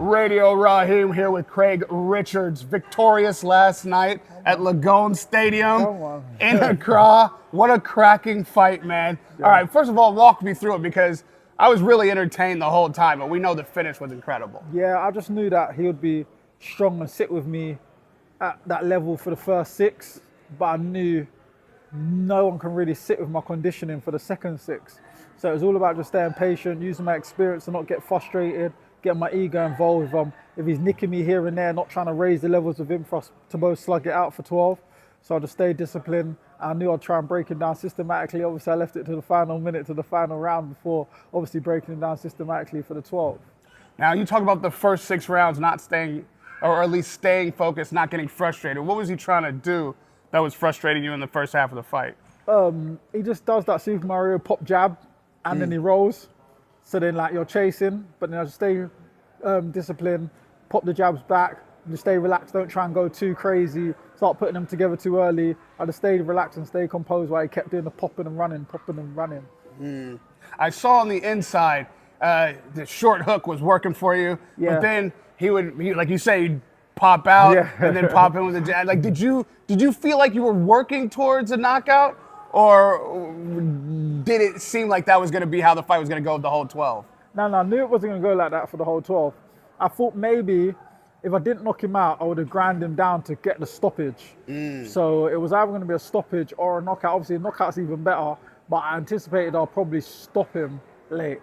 Radio Rahim here with Craig Richards, victorious last night at Lagone Stadium in Accra. What a cracking fight, man. Yeah. All right, first of all, walk me through it because I was really entertained the whole time, but we know the finish was incredible. Yeah, I just knew that he would be strong and sit with me at that level for the first 6, but I knew no one can really sit with my conditioning for the second 6. So it was all about just staying patient, using my experience to not get frustrated, getting my ego involved. If he's nicking me here and there, not trying to raise the levels of him for us to both slug it out for 12. So I just stayed disciplined. I knew I'd try and break him down systematically. Obviously, I left it to the final minute, to the final round before obviously breaking him down systematically for the 12. Now, you talk about the first 6 rounds not staying, or at least staying focused, not getting frustrated. What was he trying to do that was frustrating you in the first half of the fight? He just does that Super Mario pop jab, and then he rolls. So then, like, you're chasing, but then I just stay disciplined, pop the jabs back, just stay relaxed, don't try and go too crazy, start putting them together too early. I just stayed relaxed and stayed composed while he kept doing the popping and running. I saw on the inside, the short hook was working for you, but then he like you say, he'd pop out and then pop in with a jab. Like, did you feel like you were working towards a knockout, or did it seem like that was going to be how the fight was going to go the whole 12? No, I knew it wasn't going to go like that for the whole 12. I thought maybe if I didn't knock him out, I would have ground him down to get the stoppage. So it was either going to be a stoppage or a knockout. Obviously, a knockout's even better, but I anticipated I'll probably stop him late.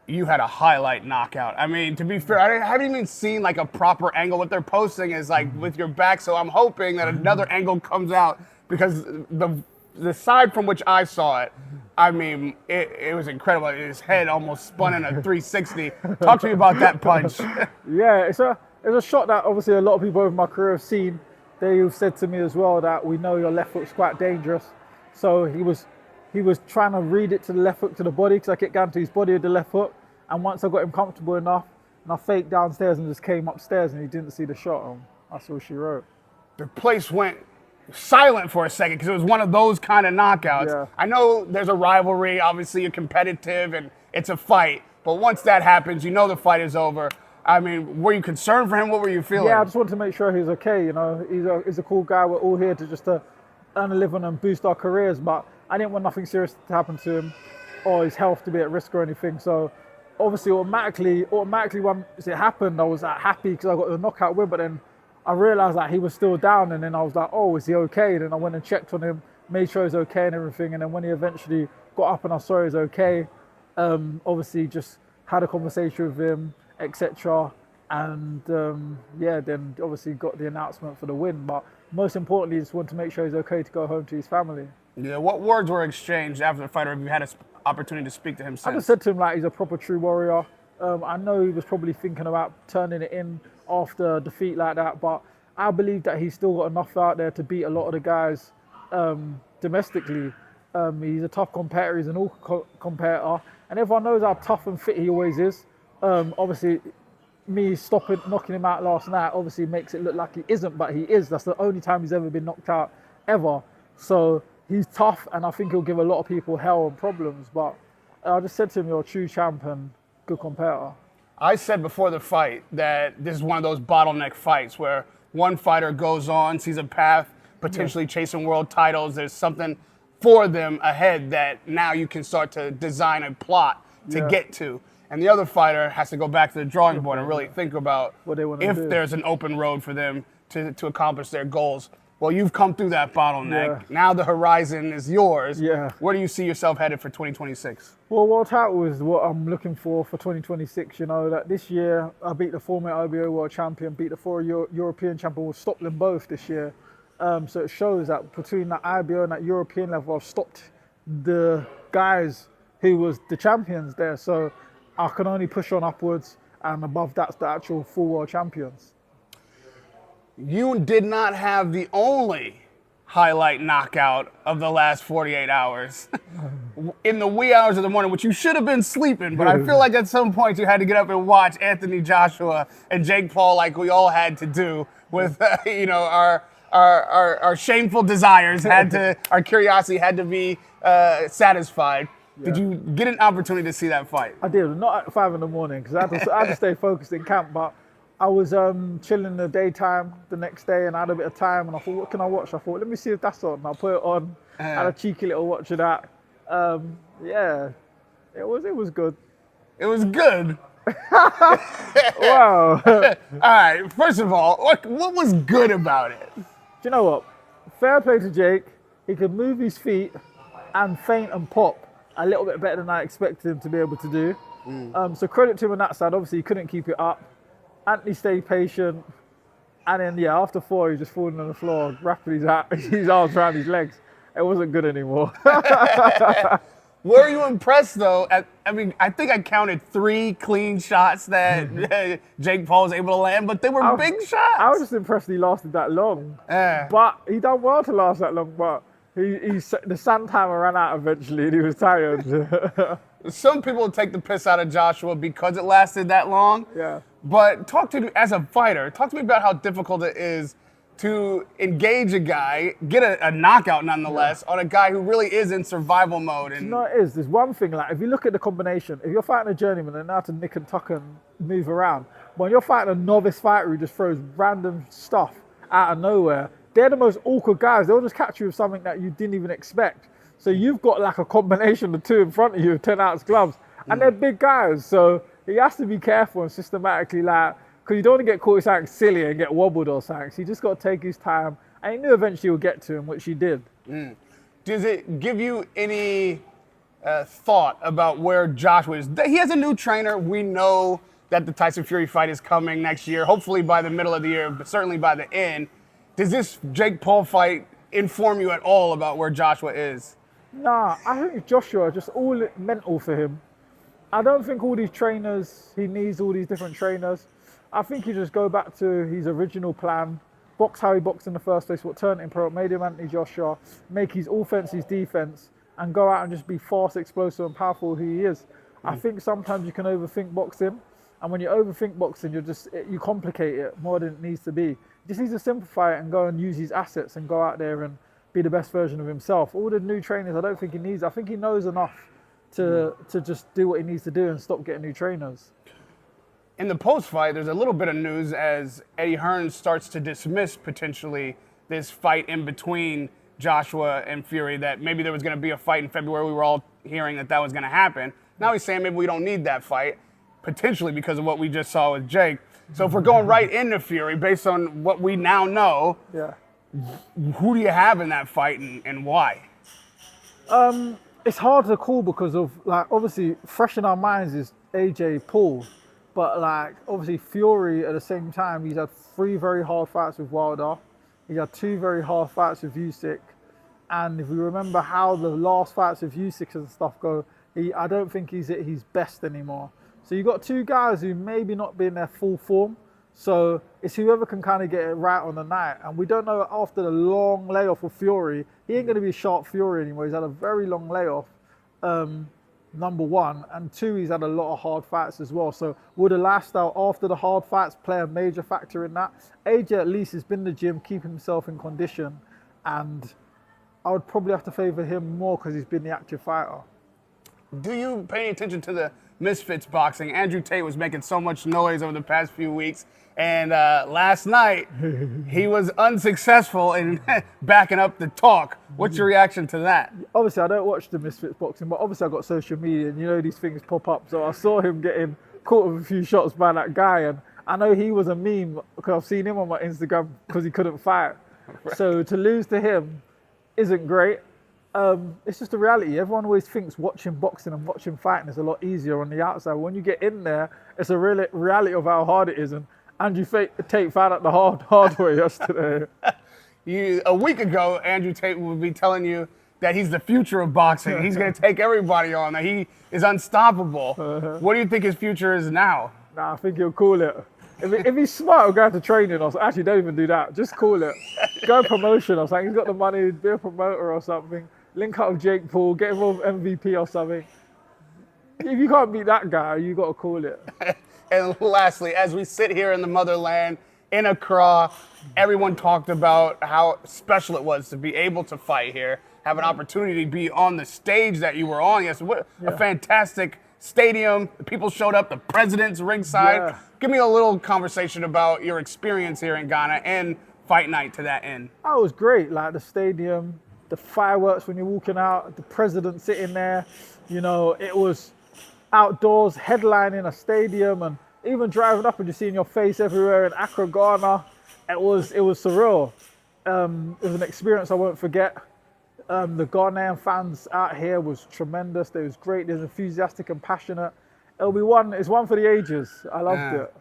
You had a highlight knockout. I mean, to be fair, I haven't even seen like a proper angle. What they're posting is like with your back, so I'm hoping that another angle comes out, because the side from which I saw it, I mean, it was incredible. His head almost spun in a 360. Talk to me about that punch. Yeah, it's a shot that obviously a lot of people over my career have seen. They've said to me as well that we know your left hook's quite dangerous. So he was trying to read it to the left hook to the body, because I kicked down to his body with the left hook. And once I got him comfortable enough, and I faked downstairs and just came upstairs, and he didn't see the shot. That's all she wrote. The place went silent for a second because it was one of those kind of knockouts. Yeah. I know there's a rivalry, obviously you're competitive and it's a fight, but once that happens, you know the fight is over. I mean, were you concerned for him? What were you feeling? Yeah, I just wanted to make sure he's okay. You know, he's a cool guy. We're all here to just earn a living and boost our careers, but I didn't want nothing serious to happen to him or his health to be at risk or anything. So obviously automatically once it happened, I was happy because I got the knockout win, but then I realised that he was still down, and then I was like, oh, is he okay? And then I went and checked on him, made sure he was okay and everything. And then when he eventually got up and I saw he was okay, obviously just had a conversation with him, etc. And then obviously got the announcement for the win. But most importantly, just wanted to make sure he's okay to go home to his family. Yeah, what words were exchanged after the fight, or have you had an opportunity to speak to him since? I just said to him, like, he's a proper true warrior. I know he was probably thinking about turning it in after a defeat like that, but I believe that he's still got enough out there to beat a lot of the guys domestically. He's a tough competitor, he's an all competitor, and everyone knows how tough and fit he always is. Obviously, me knocking him out last night obviously makes it look like he isn't, but he is. That's the only time he's ever been knocked out, ever. So he's tough, and I think he'll give a lot of people hell and problems, but I just said to him, you're a true champion, good competitor. I said before the fight that this is one of those bottleneck fights where one fighter goes on, sees a path, potentially chasing world titles. There's something for them ahead that now you can start to design a plot to get to. And the other fighter has to go back to the drawing board and really think about what they want to if do. There's an open road for them to accomplish their goals. Well, you've come through that bottleneck. Yeah. Now the horizon is yours. Yeah. Where do you see yourself headed for 2026? Well, world title is what I'm looking for 2026. You know, that this year I beat the former IBO world champion, beat the former European champion. We'll stop them both this year. So it shows that between that IBO and that European level, I've stopped the guys who was the champions there. So I can only push on upwards, and above that's the actual full world champions. You did not have the only highlight knockout of the last 48 hours in the wee hours of the morning, which you should have been sleeping, but I feel like at some point you had to get up and watch Anthony Joshua and Jake Paul like we all had to do with, our shameful desires our curiosity had to be satisfied. Did you get an opportunity to see that fight? I did, not at 5 in the morning because I had to stay focused in camp. But I was chilling in the daytime the next day, and I had a bit of time, and I thought, what can I watch? I thought, let me see if that's on. And I put it on. I had a cheeky little watch of that. Yeah, it was good. It was good. Wow. All right. First of all, what was good about it? Do you know what? Fair play to Jake. He could move his feet and feint and pop a little bit better than I expected him to be able to do. So credit to him on that side. Obviously, he couldn't keep it up. Anthony stayed patient. And then, after 4, he was just falling on the floor, wrapping his arms around his legs. It wasn't good anymore. Were you impressed, though? I think I counted 3 clean shots that Jake Paul was able to land, but they were big shots. I was just impressed he lasted that long. Yeah. But he done well to last that long, but the sun timer ran out eventually and he was tired. Some people take the piss out of Joshua because it lasted that long. Yeah. But talk to me, as a fighter, talk to me about how difficult it is to engage a guy, get a knockout nonetheless, on a guy who really is in survival mode. And It is. There's one thing, like, if you look at the combination, if you're fighting a journeyman, they know how to nick and tuck and move around. When you're fighting a novice fighter who just throws random stuff out of nowhere, they're the most awkward guys. They'll just catch you with something that you didn't even expect. So you've got like a combination of 2 in front of you, 10-ounce gloves, and they're big guys. So he has to be careful and systematically, because you don't want to get caught with something silly and get wobbled or something. So you just got to take his time. And he knew eventually he'll get to him, which he did. Does it give you any thought about where Joshua is? He has a new trainer. We know that the Tyson Fury fight is coming next year, hopefully by the middle of the year, but certainly by the end. Does this Jake Paul fight inform you at all about where Joshua is? Nah, I think Joshua, just all mental for him. I don't think all these trainers, he needs all these different trainers. I think he just go back to his original plan, box how he boxed in the first place, what turned him pro, made him Anthony Joshua, make his offense his defense, and go out and just be fast, explosive, and powerful who he is. I think sometimes you can overthink boxing, and when you overthink boxing, you complicate it more than it needs to be. He just needs to simplify it and go and use his assets and go out there and be the best version of himself. All the new trainers, I don't think he needs. I think he knows enough to just do what he needs to do and stop getting new trainers. In the post-fight, there's a little bit of news as Eddie Hearn starts to dismiss potentially this fight in between Joshua and Fury, that maybe there was going to be a fight in February. We were all hearing that was going to happen. Now he's saying maybe we don't need that fight, potentially because of what we just saw with Jake. So if we're going right into Fury, based on what we now know, who do you have in that fight and why? It's hard to call because of, obviously, fresh in our minds is AJ Paul. But, obviously, Fury, at the same time, he's had 3 very hard fights with Wilder. He's had 2 very hard fights with Usyk. And if we remember how the last fights with Usyk and stuff go, I don't think he's at his best anymore. So you've got 2 guys who maybe not be in their full form. So it's whoever can kind of get it right on the night. And we don't know, after the long layoff of Fury, he ain't going to be a sharp Fury anymore. He's had a very long layoff. Number 1, and 2, he's had a lot of hard fights as well. So would a lifestyle after the hard fights play a major factor in that? AJ at least has been in the gym, keeping himself in condition, and I would probably have to favour him more because he's been the active fighter. Do you pay any attention to the Misfits boxing? Andrew Tate was making so much noise over the past few weeks, and last night he was unsuccessful in backing up the talk. What's your reaction to that? Obviously, I don't watch the Misfits boxing, but obviously I've got social media, and these things pop up. So I saw him getting caught with a few shots by that guy, and I know he was a meme because I've seen him on my Instagram because he couldn't fight. Right. So to lose to him isn't great. It's just a reality. Everyone always thinks watching boxing and watching fighting is a lot easier on the outside. When you get in there, it's a real reality of how hard it is. And Andrew Tate found out the hard way yesterday. A week ago, Andrew Tate would be telling you that he's the future of boxing. He's going to take everybody on, that he is unstoppable. What do you think his future is now? Nah, I think he'll call it. If he's smart, he'll go to training or something. Actually, don't even do that. Just call it. Go promotion or something. He's got the money, be a promoter or something. Link up with Jake Paul, get involved with MVP or something. If you can't beat that guy, you got to call it. And lastly, as we sit here in the motherland, in Accra, everyone talked about how special it was to be able to fight here, have an opportunity to be on the stage that you were on. Yes, what a fantastic stadium. The people showed up, the president's ringside. Yeah. Give me a little conversation about your experience here in Ghana and fight night to that end. Oh, it was great. Like the stadium, the fireworks when you're walking out, the president sitting there. You know, it was outdoors, headlining a stadium, and even driving up and just seeing your face everywhere in Accra, Ghana. It was surreal. It was an experience I won't forget. The Ghanaian fans out here was tremendous. They was great. They was enthusiastic and passionate. It's one for the ages. I loved it.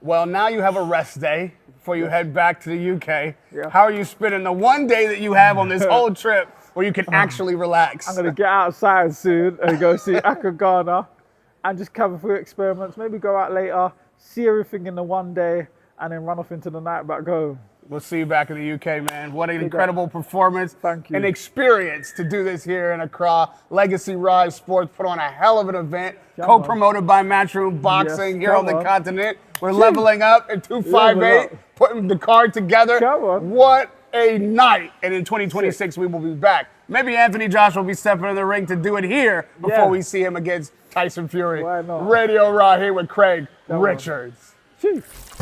Well, now you have a rest day before you head back to the UK. Yeah. How are you spending the one day that you have on this whole trip where you can actually relax? I'm going to get outside soon and go see Accra, Ghana, and just cover a few experiments. Maybe go out later, see everything in the one day, and then run off into the night back home. We'll see you back in the UK, man. What an incredible performance. Thank you. An experience to do this here in Accra. Legacy Rise Sports put on a hell of an event, co-promoted by Matchroom Boxing here on the continent. We're leveling up in 258, putting the card together. What a night. And in 2026, we will be back. Maybe Anthony Joshua will be stepping in the ring to do it here before we see him against Tyson Fury. Why not? Radio Rahim with Craig Richards. Chief.